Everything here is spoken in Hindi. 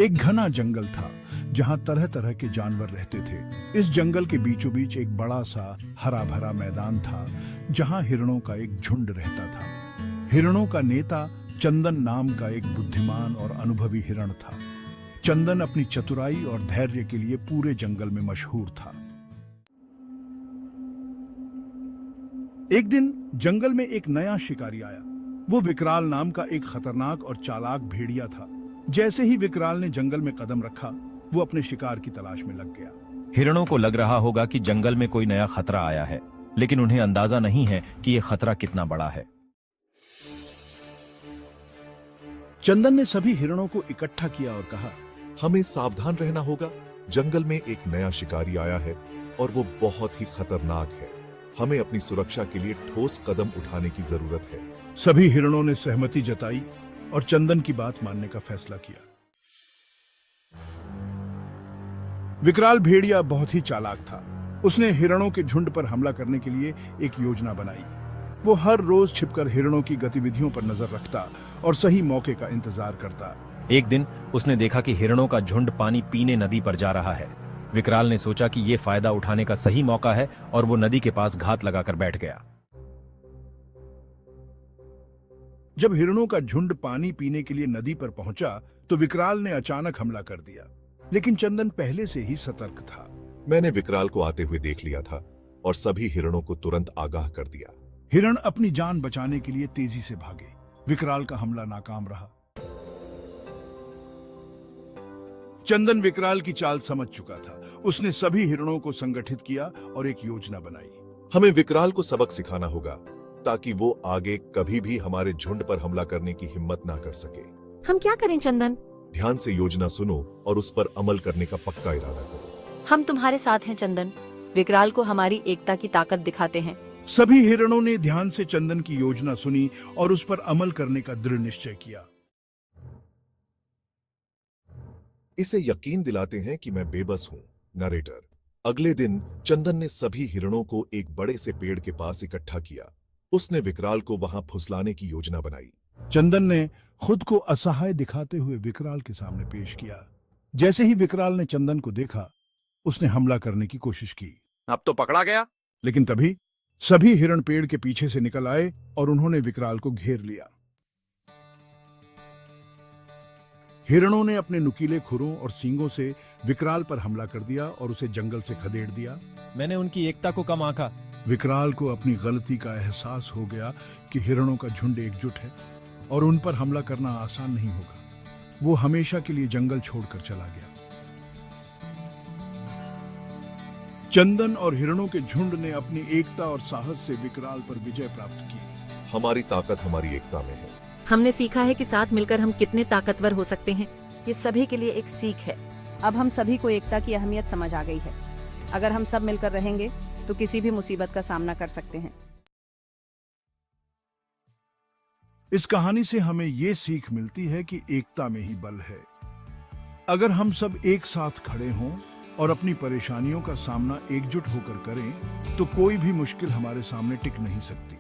एक घना जंगल था जहां तरह तरह के जानवर रहते थे। इस जंगल के बीचों बीच एक बड़ा सा हरा भरा मैदान था जहां हिरणों का एक झुंड रहता था। हिरणों का नेता चंदन नाम का एक बुद्धिमान और अनुभवी हिरण था। चंदन अपनी चतुराई और धैर्य के लिए पूरे जंगल में मशहूर था। एक दिन जंगल में एक नया शिकारी आया। वो विकराल नाम का एक खतरनाक और चालाक भेड़िया था। जैसे ही विकराल ने जंगल में कदम रखा, वो अपने शिकार की तलाश में लग गया। हिरणों को लग रहा होगा कि जंगल में कोई नया खतरा आया है, लेकिन उन्हें अंदाजा नहीं है कि यह खतरा कितना बड़ा है। चंदन ने सभी हिरणों को इकट्ठा किया और कहा, हमें सावधान रहना होगा। जंगल में एक नया शिकारी आया है और वो बहुत ही खतरनाक है। हमें अपनी सुरक्षा के लिए ठोस कदम उठाने की जरूरत है। सभी हिरणों ने सहमति जताई और चंदन की बात मानने का फैसला किया। विकराल भेड़िया बहुत ही चालाक था। उसने हिरणों के झुंड पर हमला करने के लिए एक योजना बनाई। वो हर रोज छिपकर हिरणों की गतिविधियों पर नजर रखता और सही मौके का इंतजार करता। एक दिन उसने देखा कि हिरणों का झुंड पानी पीने नदी पर जा रहा है। विकराल ने सोचा कि यह फायदा उठाने का सही मौका है और वो नदी के पास घात लगाकर बैठ गया। जब हिरणों का झुंड पानी पीने के लिए नदी पर पहुंचा तो विकराल ने अचानक हमला कर दिया, लेकिन चंदन पहले से ही सतर्क था। मैंने विकराल को आते हुए देख लिया था और सभी हिरणों को तुरंत आगाह कर दिया। हिरण अपनी जान बचाने के लिए तेजी से भागे। विकराल का हमला नाकाम रहा। चंदन विकराल की चाल समझ चुका था। उसने सभी हिरणों को संगठित किया और एक योजना बनाई। हमें विकराल को सबक सिखाना होगा ताकि वो आगे कभी भी हमारे झुंड पर हमला करने की हिम्मत ना कर सके। हम क्या करें चंदन? ध्यान से योजना सुनो और उस पर अमल करने का पक्का इरादा करो। हम तुम्हारे साथ हैं चंदन। विकराल को हमारी एकता की ताकत दिखाते हैं। सभी हिरणों ने ध्यान से चंदन की योजना सुनी और उस पर अमल करने का दृढ़ निश्चय किया। इसे यकीन दिलाते हैं कि मैं बेबस हूँ। नरेटर। अगले दिन चंदन ने सभी हिरणों को एक बड़े से पेड़ के पास इकट्ठा किया। उसने विकराल को वहां फुसलाने की योजना बनाई। चंदन ने खुद को असहाय दिखाते हुए विकराल के सामने पेश किया। जैसे ही विकराल ने चंदन को देखा, उसने हमला करने की कोशिश की। अब तो पकड़ा गया। लेकिन तभी सभी हिरण पेड़ के पीछे से निकल आए और उन्होंने विकराल को घेर लिया। हिरणों ने अपने नुकीले खुरों और सींगों से विकराल पर हमला कर दिया और उसे जंगल से खदेड़ दिया। मैंने उनकी एकता को कम आंका। विकराल को अपनी गलती का एहसास हो गया कि हिरणों का झुंड एकजुट है और उन पर हमला करना आसान नहीं होगा। वो हमेशा के लिए जंगल छोड़कर चला गया। चंदन और हिरणों के झुंड ने अपनी एकता और साहस से विकराल पर विजय प्राप्त की। हमारी ताकत हमारी एकता में है। हमने सीखा है कि साथ मिलकर हम कितने ताकतवर हो सकते हैं। ये सभी के लिए एक सीख है। अब हम सभी को एकता की अहमियत समझ आ गई है। अगर हम सब मिलकर रहेंगे तो किसी भी मुसीबत का सामना कर सकते हैं। इस कहानी से हमें ये सीख मिलती है कि एकता में ही बल है। अगर हम सब एक साथ खड़े हों और अपनी परेशानियों का सामना एकजुट होकर करें तो कोई भी मुश्किल हमारे सामने टिक नहीं सकती।